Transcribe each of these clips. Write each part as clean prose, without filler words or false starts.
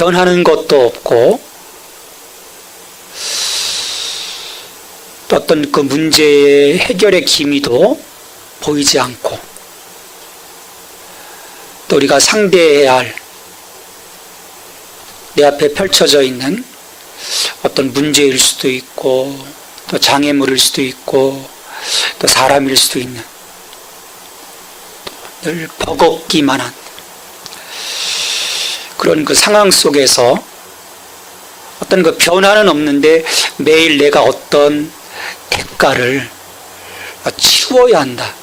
변하는 것도 없고 또 어떤 그 문제의 해결의 기미도 보이지 않고 또 우리가 상대해야 할 내 앞에 펼쳐져 있는 어떤 문제일 수도 있고 또 장애물일 수도 있고 또 사람일 수도 있는 늘 버겁기만 한 그런 그 상황 속에서 어떤 그 변화는 없는데 매일 내가 어떤 대가를 치루어야 한다.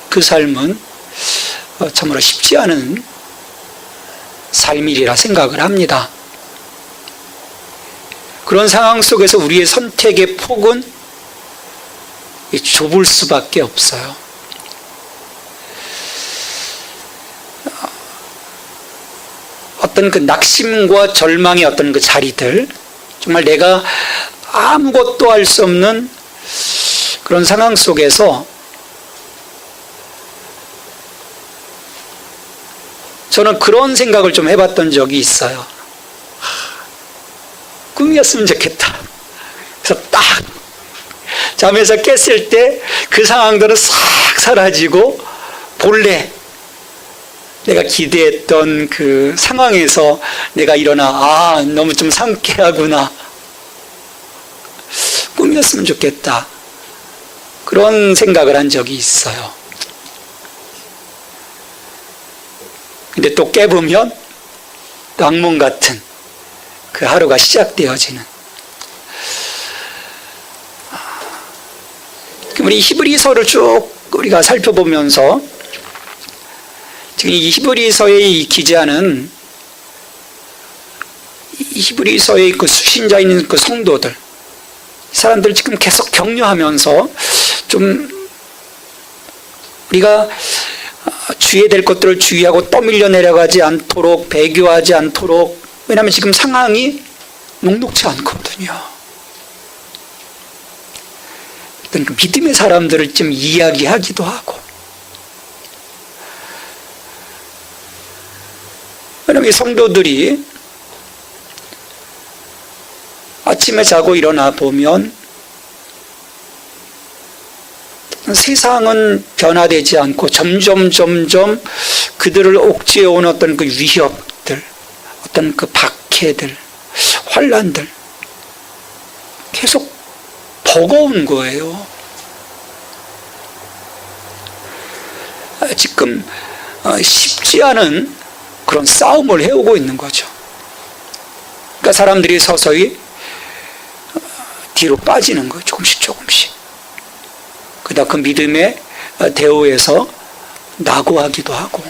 그 삶은 참으로 쉽지 않은 삶이리라 생각을 합니다. 그런 상황 속에서 우리의 선택의 폭은 좁을 수밖에 없어요. 어떤 그 낙심과 절망의 어떤 그 자리들, 정말 내가 아무것도 할 수 없는 그런 상황 속에서 저는 그런 생각을 좀 해봤던 적이 있어요. 꿈이었으면 좋겠다. 그래서 딱 잠에서 깼을 때 그 상황들은 싹 사라지고 본래 내가 기대했던 그 상황에서 내가 일어나 너무 좀 상쾌하구나. 꿈이었으면 좋겠다. 그런 생각을 한 적이 있어요. 근데 또 깨보면 또 악몽 같은 그 하루가 시작되어지는. 우리 히브리서를 쭉 우리가 살펴보면서 지금 이 히브리서의 이 기자는 이 히브리서의 그 수신자인 그 성도들, 사람들을 지금 계속 격려하면서 좀 우리가 주의해야 될 것들을 주의하고 떠밀려 내려가지 않도록, 배교하지 않도록. 왜냐하면 지금 상황이 녹록지 않거든요. 어떤 그 믿음의 사람들을 좀 이야기하기도 하고. 왜냐하면 이 성도들이 아침에 자고 일어나 보면 세상은 변화되지 않고 점점 그들을 옥죄어온 어떤 그 위협들, 어떤 그 박해들, 환난들 계속 버거운 거예요. 지금 쉽지 않은 그런 싸움을 해오고 있는 거죠. 그러니까 사람들이 서서히 뒤로 빠지는 거예요. 조금씩. 그러다 그 믿음의 대우에서 낙오하기도 하고.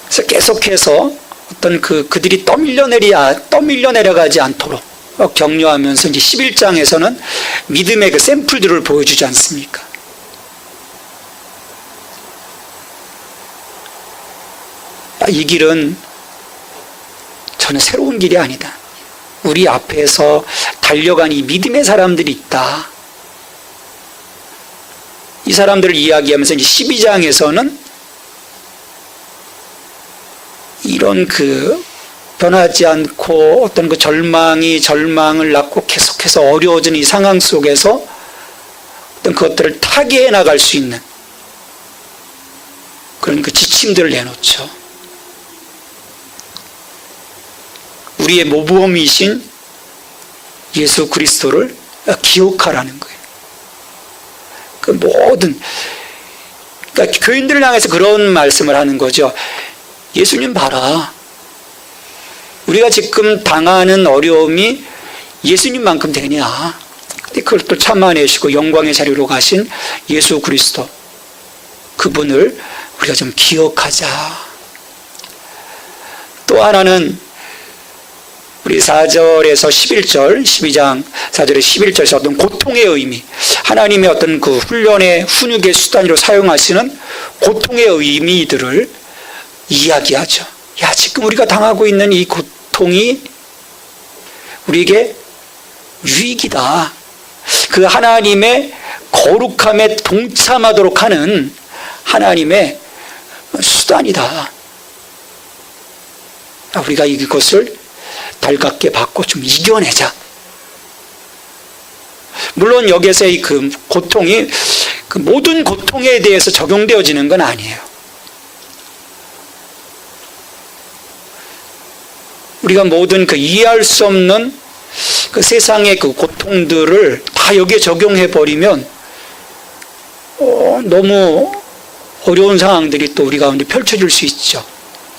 그래서 계속해서 어떤 그들이 떠밀려 내려가지 않도록 격려하면서 이제 11장에서는 믿음의 그 샘플들을 보여주지 않습니까? 이 길은 저는 새로운 길이 아니다. 우리 앞에서 달려간 이 믿음의 사람들이 있다. 이 사람들을 이야기하면서 이제 12장에서는 이런 그 변하지 않고 어떤 그 절망을 낳고 계속해서 어려워진 이 상황 속에서 어떤 그것들을 타개해 나갈 수 있는 그런 그 지침들을 내놓죠. 우리의 모범이신 예수 그리스도를 기억하라는 거예요. 그 모든, 그러니까 교인들을 향해서 그런 말씀을 하는 거죠. 예수님 봐라. 우리가 지금 당하는 어려움이 예수님만큼 되냐. 근데 그걸 또 참아내시고 영광의 자리로 가신 예수 그리스도, 그분을 우리가 좀 기억하자. 또 하나는 우리 4절에서 11절, 12장 4절에 11절에서 어떤 고통의 의미, 하나님의 어떤 그 훈련의 훈육의 수단으로 사용하시는 고통의 의미들을 이야기하죠. 야, 지금 우리가 당하고 있는 이 고통이 우리에게 유익이다. 그 하나님의 거룩함에 동참하도록 하는 하나님의 수단이다. 우리가 이것을 달갑게 받고 좀 이겨내자. 물론 여기서의 그 고통이 그 모든 고통에 대해서 적용되어지는 건 아니에요. 우리가 모든 그 이해할 수 없는 그 세상의 그 고통들을 다 여기에 적용해 버리면 너무 어려운 상황들이 또 우리 가운데 펼쳐질 수 있죠.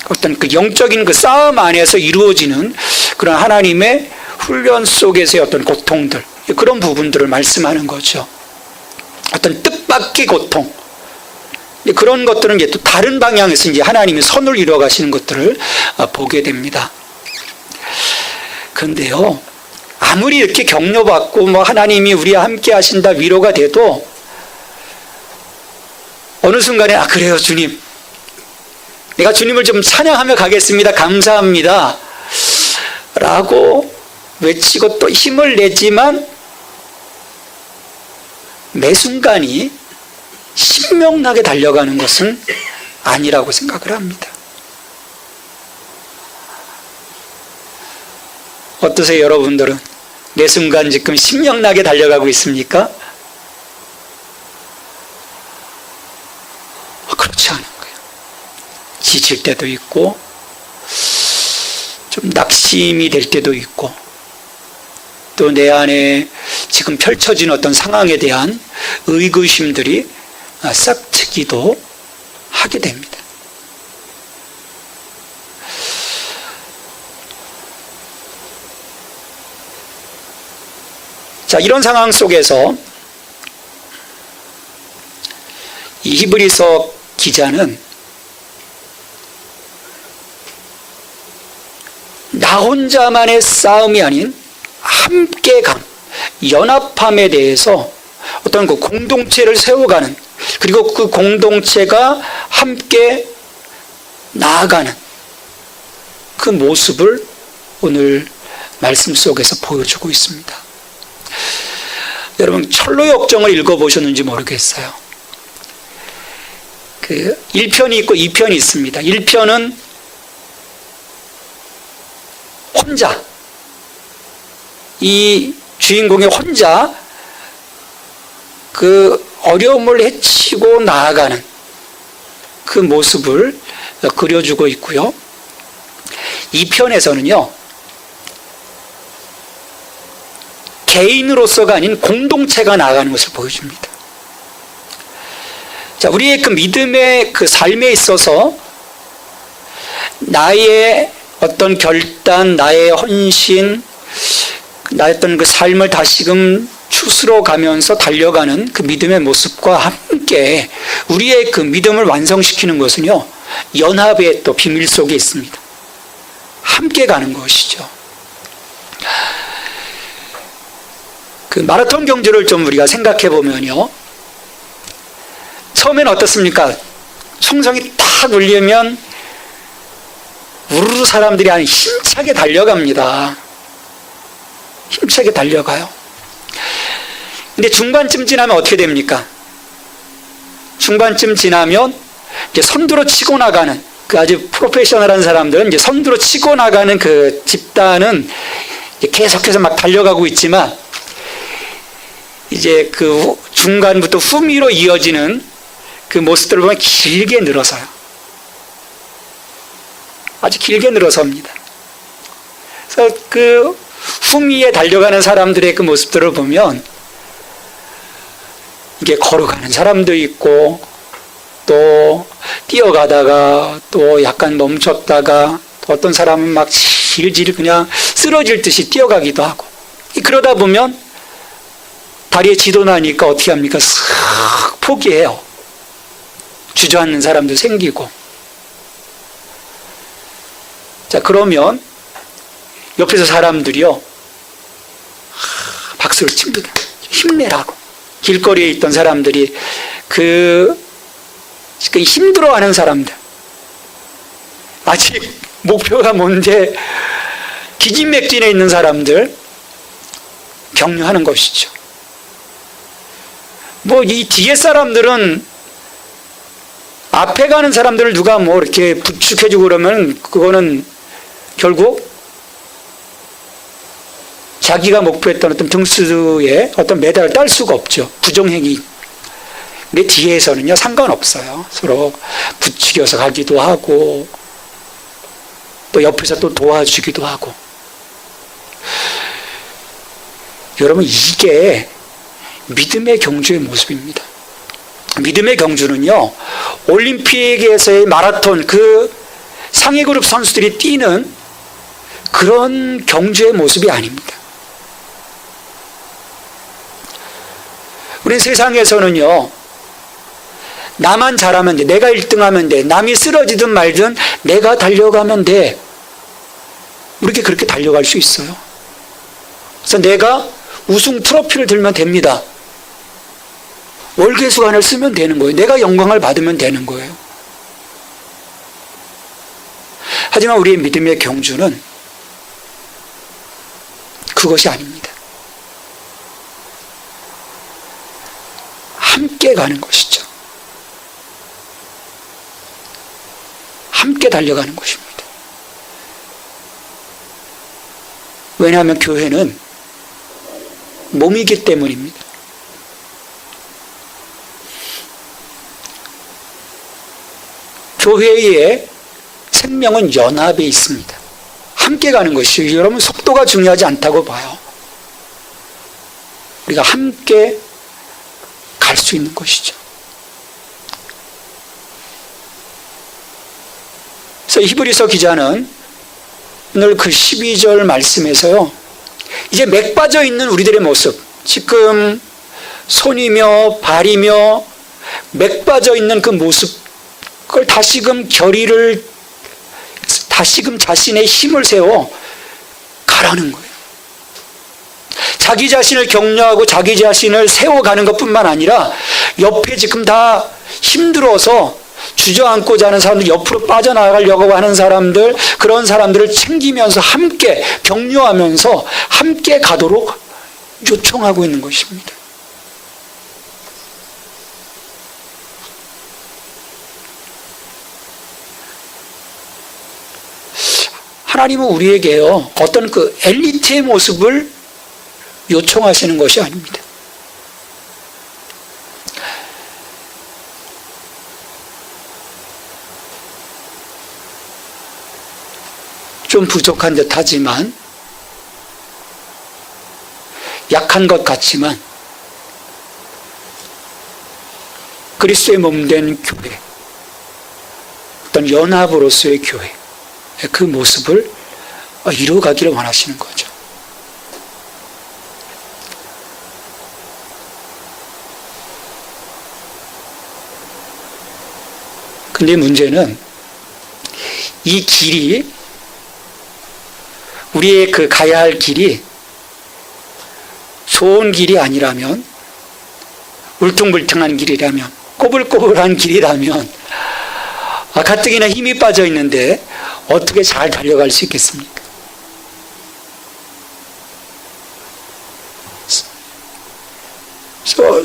어떤 그 영적인 그 싸움 안에서 이루어지는 그런 하나님의 훈련 속에서의 어떤 고통들, 그런 부분들을 말씀하는 거죠. 어떤 뜻밖의 고통, 그런 것들은 이제 또 다른 방향에서 이제 하나님의 선을 이루어 가시는 것들을 보게 됩니다. 그런데요, 아무리 이렇게 격려받고 뭐 하나님이 우리와 함께 하신다 위로가 돼도 어느 순간에 그래요 주님, 내가 주님을 좀 찬양하며 가겠습니다, 감사합니다 라고 외치고 또 힘을 내지만 매 순간이 신명나게 달려가는 것은 아니라고 생각을 합니다. 어떠세요 여러분들은? 매 순간 지금 신명나게 달려가고 있습니까? 그렇지 않은 거예요. 지칠 때도 있고 좀 낙심이 될 때도 있고 또 내 안에 지금 펼쳐진 어떤 상황에 대한 의구심들이 싹트기도 하게 됩니다. 자, 이런 상황 속에서 이 히브리서 기자는 나 혼자만의 싸움이 아닌 함께감, 연합함에 대해서 어떤 그 공동체를 세워가는, 그리고 그 공동체가 함께 나아가는 그 모습을 오늘 말씀 속에서 보여주고 있습니다. 여러분 철로 역정을 읽어보셨는지 모르겠어요. 그 1편이 있고 2편이 있습니다. 1편은 혼자, 이 주인공이 혼자 그 어려움을 헤치고 나아가는 그 모습을 그려주고 있고요. 2편에서는요, 개인으로서가 아닌 공동체가 나아가는 것을 보여줍니다. 자, 우리의 그 믿음의 그 삶에 있어서 나의 어떤 결단, 나의 헌신, 나의 어떤 그 삶을 다시금 추스러 가면서 달려가는 그 믿음의 모습과 함께 우리의 그 믿음을 완성시키는 것은요, 연합의 또 비밀 속에 있습니다. 함께 가는 것이죠. 그 마라톤 경주를 좀 우리가 생각해 보면요, 처음에는 어떻습니까? 총성이 딱 울리면 우르르 사람들이 아주 힘차게 달려갑니다. 힘차게 달려가요. 근데 중반쯤 지나면 어떻게 됩니까? 중반쯤 지나면 이제 선두로 치고 나가는, 그 아주 프로페셔널한 사람들은 이제 선두로 치고 나가는 그 집단은 이제 계속해서 막 달려가고 있지만, 이제 그 중간부터 후미로 이어지는 그 모습들을 보면 길게 늘어서요. 아주 길게 늘어섭니다. 그래서 그 후미에 달려가는 사람들의 그 모습들을 보면 이게 걸어가는 사람도 있고, 또 뛰어가다가 또 약간 멈췄다가, 또 어떤 사람은 막 질질 그냥 쓰러질 듯이 뛰어가기도 하고, 그러다 보면 다리에 지도 나니까 어떻게 합니까? 싹 포기해요. 주저앉는 사람도 생기고. 자, 그러면 옆에서 사람들이요, 박수를 칩니다. 힘내라고. 길거리에 있던 사람들이 그 힘들어하는 사람들, 아직 목표가 뭔데 기진맥진해 있는 사람들 격려하는 것이죠. 뭐 이 뒤에 사람들은 앞에 가는 사람들을 누가 뭐 이렇게 부축해주고 그러면 그거는 결국 자기가 목표했던 어떤 등수에 어떤 메달을 딸 수가 없죠. 부정행위. 근데 뒤에서는요, 상관없어요. 서로 부추겨서 가기도 하고, 또 옆에서 또 도와주기도 하고. 여러분, 이게 믿음의 경주의 모습입니다. 믿음의 경주는요, 올림픽에서의 마라톤, 그 상위 그룹 선수들이 뛰는 그런 경주의 모습이 아닙니다. 우리 세상에서는요, 나만 잘하면 돼. 내가 1등하면 돼. 남이 쓰러지든 말든 내가 달려가면 돼. 우리가 그렇게 달려갈 수 있어요. 그래서 내가 우승 트로피를 들면 됩니다. 월계수관을 쓰면 되는 거예요. 내가 영광을 받으면 되는 거예요. 하지만 우리의 믿음의 경주는 그것이 아닙니다. 함께 가는 것이죠. 함께 달려가는 것입니다. 왜냐하면 교회는 몸이기 때문입니다. 교회의 생명은 연합에 있습니다. 함께 가는 것이요. 여러분, 속도가 중요하지 않다고 봐요. 우리가 함께 갈 수 있는 것이죠. 그래서 히브리서 기자는 오늘 그 12절 말씀에서요, 이제 맥 빠져 있는 우리들의 모습, 지금 손이며 발이며 맥 빠져 있는 그 모습, 그걸 다시금 결의를, 다시금 자신의 힘을 세워 가라는 거예요. 자기 자신을 격려하고 자기 자신을 세워가는 것뿐만 아니라 옆에 지금 다 힘들어서 주저앉고 자는 사람들, 옆으로 빠져나가려고 하는 사람들, 그런 사람들을 챙기면서 함께 격려하면서 함께 가도록 요청하고 있는 것입니다. 하나님은 우리에게요, 어떤 그 엘리트의 모습을 요청하시는 것이 아닙니다. 좀 부족한 듯 하지만, 약한 것 같지만, 그리스도의 몸된 교회, 어떤 연합으로서의 교회, 그 모습을 이루어가기를 원하시는 거죠. 근데 문제는 이 길이, 우리의 그 가야 할 길이 좋은 길이 아니라면, 울퉁불퉁한 길이라면, 꼬불꼬불한 길이라면, 가뜩이나 힘이 빠져 있는데 어떻게 잘 달려갈 수 있겠습니까?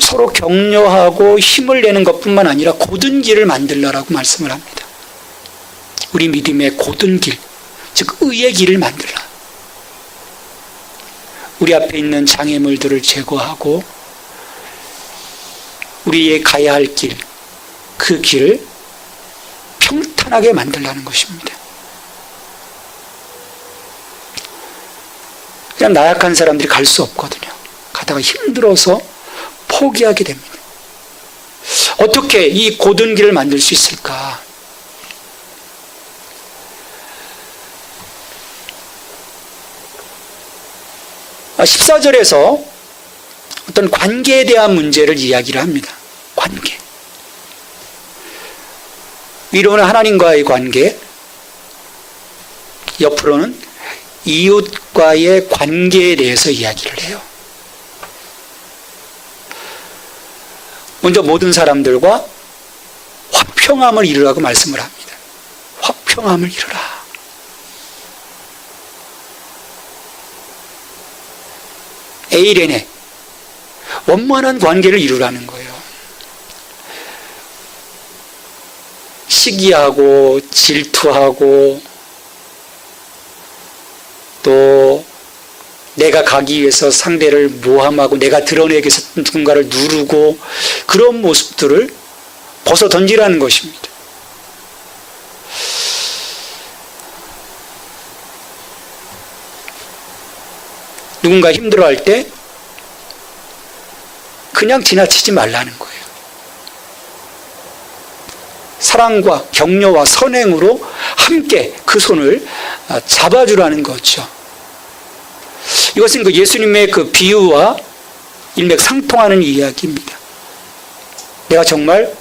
서로 격려하고 힘을 내는 것뿐만 아니라 곧은 길을 만들라라고 말씀을 합니다. 우리 믿음의 곧은 길, 즉 의의 길을 만들라. 우리 앞에 있는 장애물들을 제거하고 우리의 가야 할 길, 그 길을 평탄하게 만들라는 것입니다. 그냥 나약한 사람들이 갈 수 없거든요. 가다가 힘들어서 포기하게 됩니다. 어떻게 이 곧은 길을 만들 수 있을까? 아, 14절에서 어떤 관계에 대한 문제를 이야기를 합니다. 관계. 위로는 하나님과의 관계, 옆으로는 이웃과의 관계에 대해서 이야기를 해요. 먼저 모든 사람들과 화평함을 이루라고 말씀을 합니다. 화평함을 이루라. 에이레네, 원만한 관계를 이루라는 거예요. 시기하고 질투하고 또 내가 가기 위해서 상대를 모함하고 내가 드러내기 위해서 누군가를 누르고 그런 모습들을 벗어 던지라는 것입니다. 누군가 힘들어할 때 그냥 지나치지 말라는 거예요. 사랑과 격려와 선행으로 함께 그 손을 잡아주라는 거죠. 이것은 그 예수님의 그 비유와 일맥상통하는 이야기입니다. 내가 정말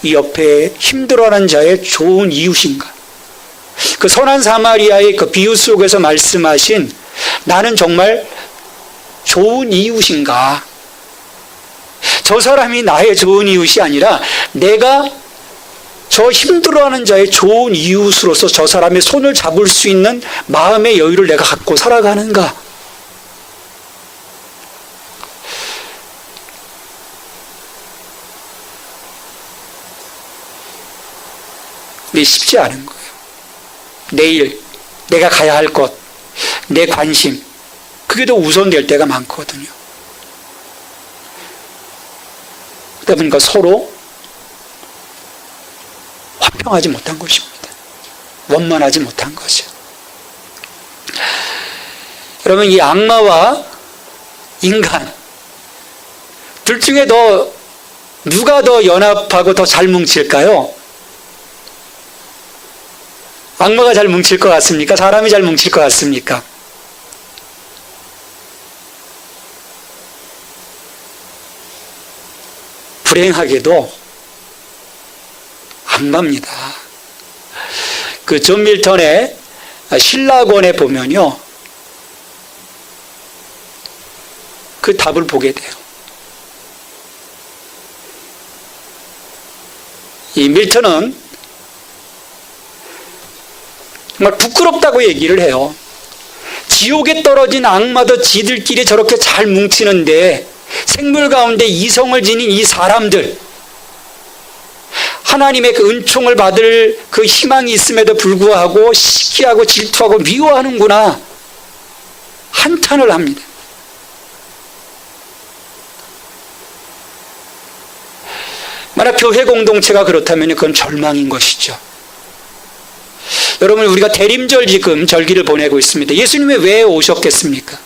이 옆에 힘들어하는 자의 좋은 이웃인가? 그 선한 사마리아의 그 비유 속에서 말씀하신 나는 정말 좋은 이웃인가? 저 사람이 나의 좋은 이웃이 아니라 내가 저 힘들어하는 자의 좋은 이웃으로서 저 사람의 손을 잡을 수 있는 마음의 여유를 내가 갖고 살아가는가? 근데 쉽지 않은 거예요. 내일 내가 가야 할 것, 내 관심, 그게 더 우선될 때가 많거든요. 그러다 보니까 서로 화평하지 못한 것입니다. 원만하지 못한 거죠. 여러분, 이 악마와 인간 둘 중에 누가 더 연합하고 더 잘 뭉칠까요? 악마가 잘 뭉칠 것 같습니까? 사람이 잘 뭉칠 것 같습니까? 불행하게도 악마입니다. 그 존 밀턴의 신라권에 보면요, 그 답을 보게 돼요. 이 밀턴은 정말 부끄럽다고 얘기를 해요. 지옥에 떨어진 악마도 지들끼리 저렇게 잘 뭉치는데 생물 가운데 이성을 지닌 이 사람들, 하나님의 그 은총을 받을 그 희망이 있음에도 불구하고 시기하고 질투하고 미워하는구나, 한탄을 합니다. 만약 교회 공동체가 그렇다면 그건 절망인 것이죠. 여러분, 우리가 대림절 지금 절기를 보내고 있습니다. 예수님이 왜 오셨겠습니까?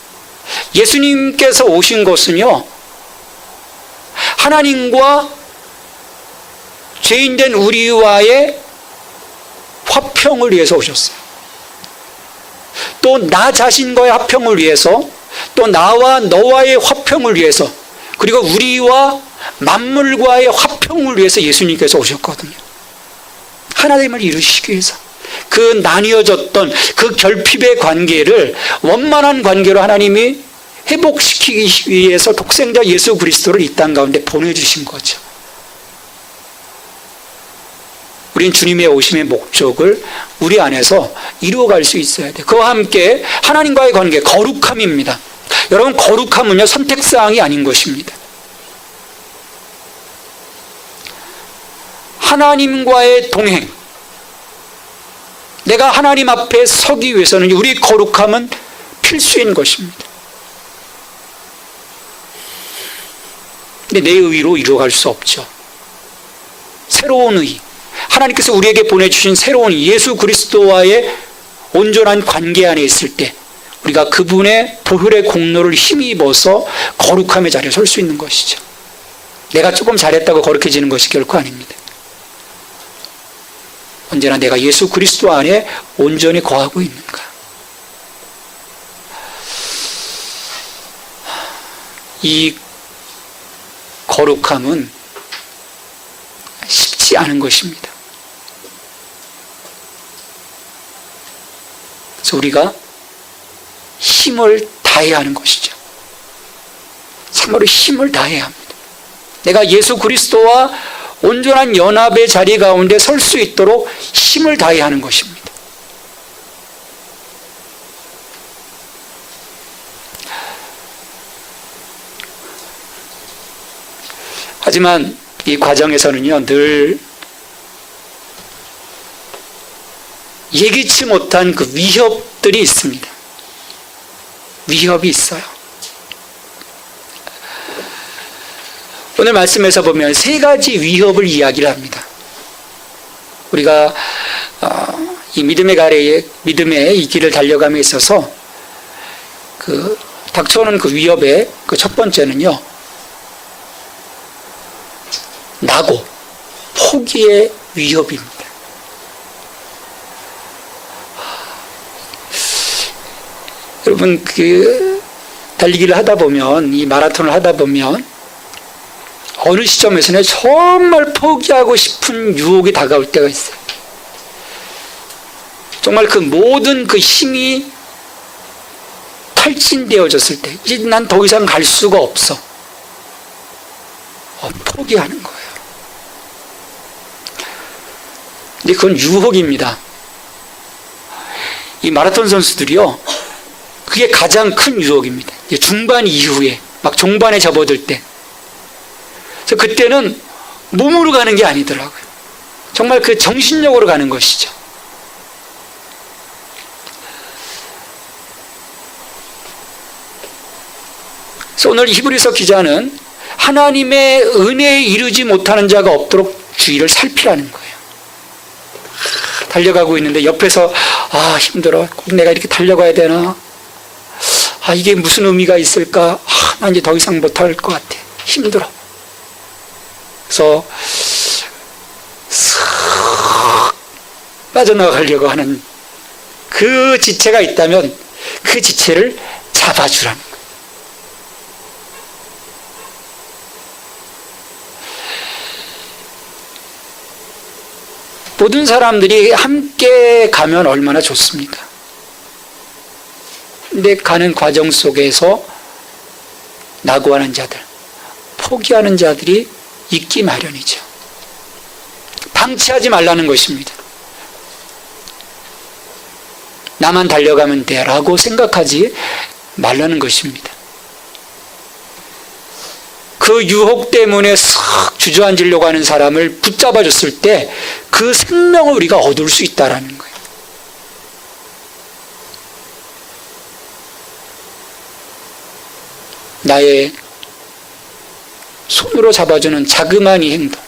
예수님께서 오신 것은요, 하나님과 죄인된 우리와의 화평을 위해서 오셨어요. 또 나 자신과의 화평을 위해서, 또 나와 너와의 화평을 위해서, 그리고 우리와 만물과의 화평을 위해서 예수님께서 오셨거든요. 하나님을 이루시기 위해서. 그 나뉘어졌던 그 결핍의 관계를 원만한 관계로 하나님이 회복시키기 위해서 독생자 예수 그리스도를 이 땅 가운데 보내주신 거죠. 우린 주님의 오심의 목적을 우리 안에서 이루어갈 수 있어야 돼요. 그와 함께 하나님과의 관계, 거룩함입니다. 여러분, 거룩함은요, 선택사항이 아닌 것입니다. 하나님과의 동행, 내가 하나님 앞에 서기 위해서는 우리 거룩함은 필수인 것입니다. 근데 내 의로 이루어갈 수 없죠. 새로운 의, 하나님께서 우리에게 보내주신 새로운 예수 그리스도와의 온전한 관계 안에 있을 때 우리가 그분의 보혈의 공로를 힘입어서 거룩함의 자리에 설 수 있는 것이죠. 내가 조금 잘했다고 거룩해지는 것이 결코 아닙니다. 언제나 내가 예수 그리스도 안에 온전히 거하고 있는가. 이 거룩함은 쉽지 않은 것입니다. 그래서 우리가 힘을 다해야 하는 것이죠. 참으로 힘을 다해야 합니다. 내가 예수 그리스도와 온전한 연합의 자리 가운데 설 수 있도록 힘을 다해야 하는 것입니다. 하지만 이 과정에서는요, 늘 예기치 못한 그 위협들이 있습니다. 위협이 있어요. 오늘 말씀에서 보면 세 가지 위협을 이야기를 합니다. 우리가 이 믿음의 이 길을 달려감에 있어서 그 닥쳐오는 그 위협의 그 첫 번째는요, 낙오, 포기의 위협입니다. 여러분, 그 달리기를 하다 보면, 이 마라톤을 하다 보면 어느 시점에서는 정말 포기하고 싶은 유혹이 다가올 때가 있어요. 정말 그 모든 그 힘이 탈진되어졌을 때, 이제 난 더 이상 갈 수가 없어. 포기하는 거예요. 근데 그건 유혹입니다. 이 마라톤 선수들이요, 그게 가장 큰 유혹입니다. 중반 이후에, 막 종반에 접어들 때. 그래서 그때는 몸으로 가는 게 아니더라고요. 정말 그 정신력으로 가는 것이죠. 그래서 오늘 히브리서 기자는 하나님의 은혜에 이르지 못하는 자가 없도록 주의를 살피라는 거예요. 달려가고 있는데 옆에서 힘들어. 꼭 내가 이렇게 달려가야 되나? 이게 무슨 의미가 있을까? 나 이제 더 이상 못할 것 같아. 힘들어. 그래서 슥 빠져나가려고 하는 그 지체가 있다면 그 지체를 잡아주라는 거예요. 모든 사람들이 함께 가면 얼마나 좋습니까? 근데 가는 과정 속에서 낙오하는 자들, 포기하는 자들이 있기 마련이죠. 방치하지 말라는 것입니다. 나만 달려가면 돼라고 생각하지 말라는 것입니다. 그 유혹 때문에 싹 주저앉으려고 하는 사람을 붙잡아줬을 때 그 생명을 우리가 얻을 수 있다는 거예요. 나의 손으로 잡아주는 자그마한 이 행동,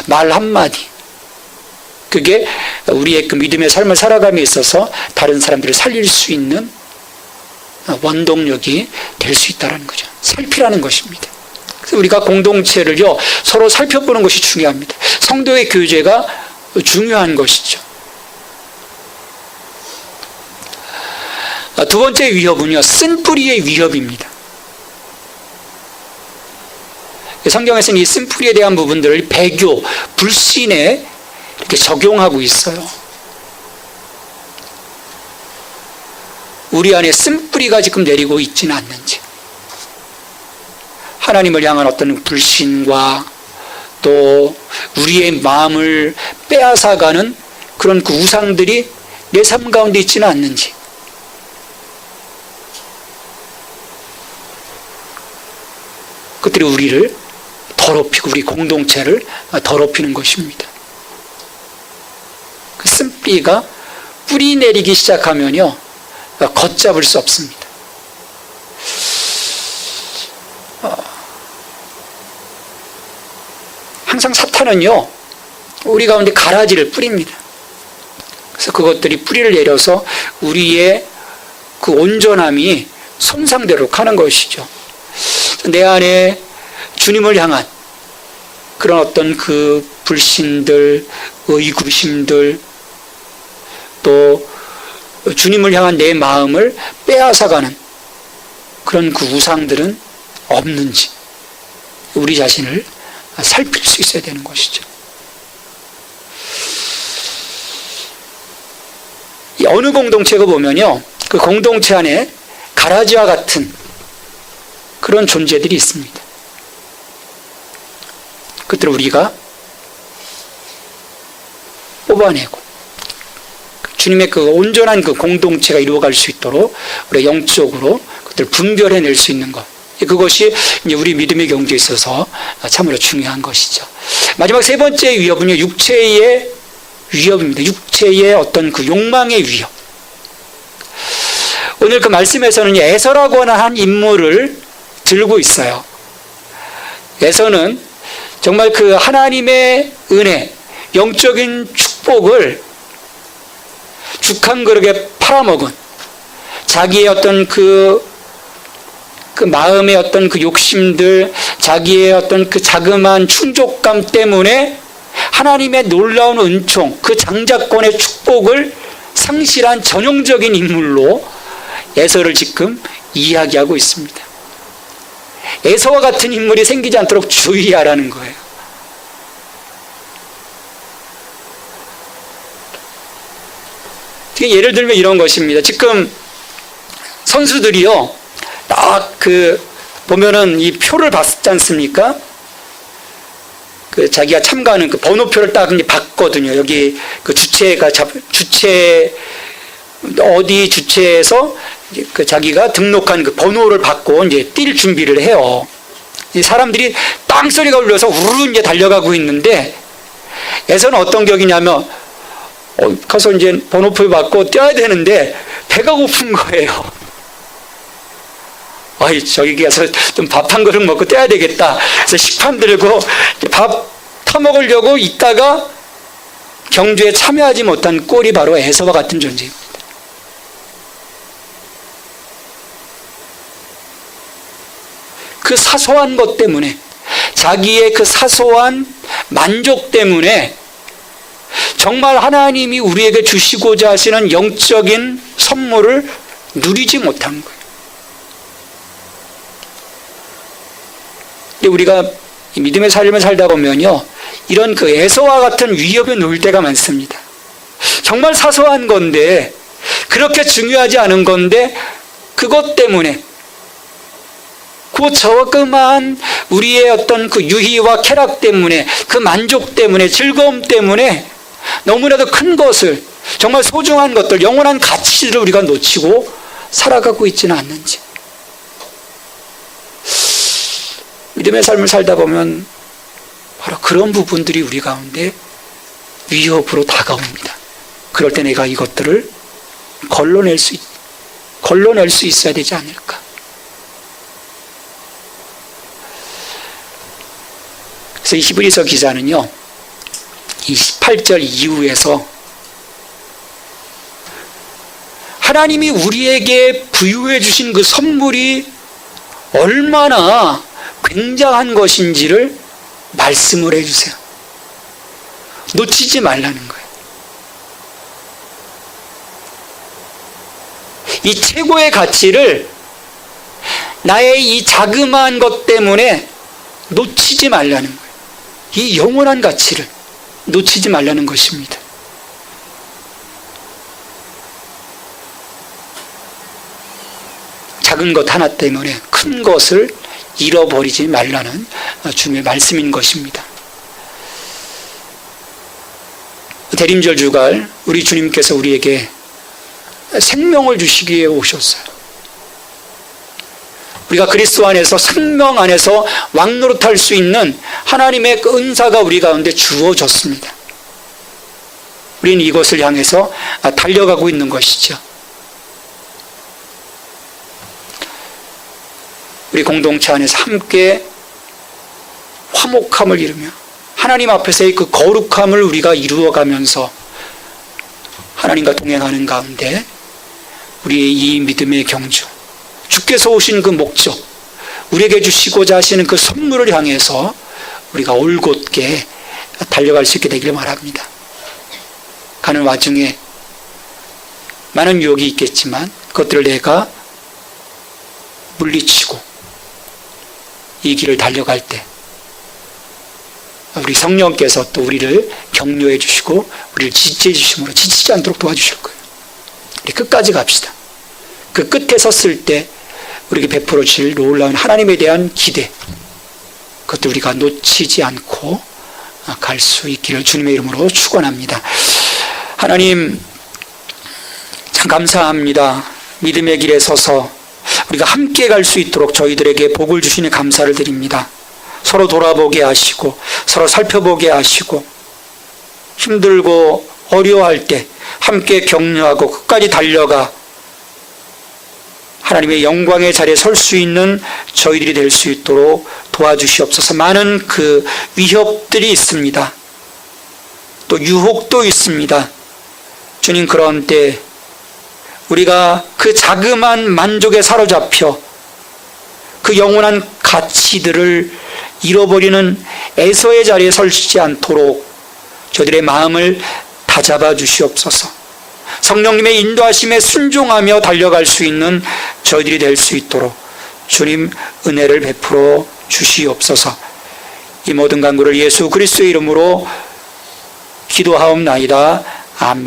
말 한마디, 그게 우리의 그 믿음의 삶을 살아감에 있어서 다른 사람들을 살릴 수 있는 원동력이 될 수 있다는 거죠. 살피라는 것입니다. 그래서 우리가 공동체를요, 서로 살펴보는 것이 중요합니다. 성도의 교제가 중요한 것이죠. 두 번째 위협은요, 쓴뿌리의 위협입니다. 성경에서는 이 쓴뿌리에 대한 부분들을 배교, 불신에 이렇게 적용하고 있어요. 우리 안에 쓴뿌리가 지금 내리고 있지는 않는지, 하나님을 향한 어떤 불신과 또 우리의 마음을 빼앗아가는 그런 그 우상들이 내 삶 가운데 있지는 않는지, 그것들이 우리를 더럽히고 우리 공동체를 더럽히는 것입니다. 그 쓴뿌리가 뿌리 내리기 시작하면요, 걷잡을 수 없습니다. 항상 사탄은요, 우리 가운데 가라지를 뿌립니다. 그래서 그것들이 뿌리를 내려서 우리의 그 온전함이 손상되도록 하는 것이죠. 내 안에 주님을 향한 그런 어떤 그 불신들, 의구심들, 또 주님을 향한 내 마음을 빼앗아가는 그런 그 우상들은 없는지 우리 자신을 살필 수 있어야 되는 것이죠. 어느 공동체가 보면요, 그 공동체 안에 가라지와 같은 그런 존재들이 있습니다. 그들을 우리가 뽑아내고 주님의 그 온전한 그 공동체가 이루어갈 수 있도록 우리가 영적으로 그들을 분별해낼 수 있는 것, 그것이 이제 우리 믿음의 경주에 있어서 참으로 중요한 것이죠. 마지막 세 번째 위협은요, 육체의 위협입니다. 육체의 어떤 그 욕망의 위협. 오늘 그 말씀에서는 에서라고 하는 인물을 들고 있어요. 에서는 정말 그 하나님의 은혜, 영적인 축복을 죽 한 그릇에 팔아먹은 자기의 어떤 그 마음의 어떤 그 욕심들, 자기의 어떤 그 자그마한 충족감 때문에 하나님의 놀라운 은총, 그 장자권의 축복을 상실한 전형적인 인물로 에서를 지금 이야기하고 있습니다. 에서와 같은 인물이 생기지 않도록 주의하라는 거예요. 예를 들면 이런 것입니다. 지금 선수들이요, 딱 보면은 이 표를 받지 않습니까? 자기가 참가하는 그 번호표를 딱 받거든요. 여기 그 어디 주체에서 자기가 등록한 그 번호를 받고 이제 뛸 준비를 해요. 사람들이 땅 소리가 울려서 우르르 이제 달려가고 있는데, 에서는 어떤 격이냐면, 가서 이제 번호표 받고 뛰어야 되는데, 배가 고픈 거예요. 저기 가서 좀 밥 한 그릇 먹고 떼야 되겠다. 그래서 식판 들고 밥 타먹으려고 있다가 경주에 참여하지 못한 꼴이 바로 에서와 같은 존재입니다. 그 사소한 것 때문에, 자기의 그 사소한 만족 때문에 정말 하나님이 우리에게 주시고자 하시는 영적인 선물을 누리지 못한 거예요. 우리가 믿음의 삶을 살다 보면요, 이런 그 에서와 같은 위협에 놓일 때가 많습니다. 정말 사소한 건데, 그렇게 중요하지 않은 건데, 그것 때문에, 그 저그마한 우리의 어떤 그 유희와 쾌락 때문에, 그 만족 때문에, 즐거움 때문에 너무나도 큰 것을, 정말 소중한 것들, 영원한 가치를 우리가 놓치고 살아가고 있지는 않는지. 믿음의 삶을 살다 보면 바로 그런 부분들이 우리 가운데 위협으로 다가옵니다. 그럴 때 내가 이것들을 걸러낼 수 있어야 되지 않을까. 그래서 이 히브리서 기자는요, 이 18절 이후에서 하나님이 우리에게 부유해 주신 그 선물이 얼마나 굉장한 것인지를 말씀을 해주세요. 놓치지 말라는 거예요. 이 최고의 가치를 나의 이 자그마한 것 때문에 놓치지 말라는 거예요. 이 영원한 가치를 놓치지 말라는 것입니다. 작은 것 하나 때문에 큰 것을 잃어버리지 말라는 주님의 말씀인 것입니다. 대림절 주갈, 우리 주님께서 우리에게 생명을 주시기 위해 오셨어요. 우리가 그리스도 안에서, 생명 안에서 왕노릇할 수 있는 하나님의 그 은사가 우리 가운데 주어졌습니다. 우리는 이것을 향해서 달려가고 있는 것이죠. 우리 공동체 안에서 함께 화목함을 이루며 하나님 앞에서의 그 거룩함을 우리가 이루어가면서 하나님과 동행하는 가운데 우리의 이 믿음의 경주, 주께서 오신 그 목적, 우리에게 주시고자 하시는 그 선물을 향해서 우리가 올곧게 달려갈 수 있게 되기를 바랍니다. 가는 와중에 많은 유혹이 있겠지만 그것들을 내가 물리치고 이 길을 달려갈 때 우리 성령께서 또 우리를 격려해 주시고 우리를 지지해 주심으로 지치지 않도록 도와주실 거예요. 우리 끝까지 갑시다. 그 끝에 섰을 때 우리에게 베풀어 주실 놀라운 하나님에 대한 기대, 그것도 우리가 놓치지 않고 갈 수 있기를 주님의 이름으로 축원합니다. 하나님 참 감사합니다. 믿음의 길에 서서 우리가 함께 갈 수 있도록 저희들에게 복을 주시니 감사를 드립니다. 서로 돌아보게 하시고 서로 살펴보게 하시고 힘들고 어려워할 때 함께 격려하고 끝까지 달려가 하나님의 영광의 자리에 설 수 있는 저희들이 될 수 있도록 도와주시옵소서. 많은 그 위협들이 있습니다. 또 유혹도 있습니다. 주님, 그런 때 우리가 그 자그마한 만족에 사로잡혀 그 영원한 가치들을 잃어버리는 애서의 자리에 설지 않도록 저들의 마음을 다잡아 주시옵소서. 성령님의 인도하심에 순종하며 달려갈 수 있는 저희들이 될 수 있도록 주님 은혜를 베풀어 주시옵소서. 이 모든 간구를 예수 그리스도의 이름으로 기도하옵나이다. 아멘.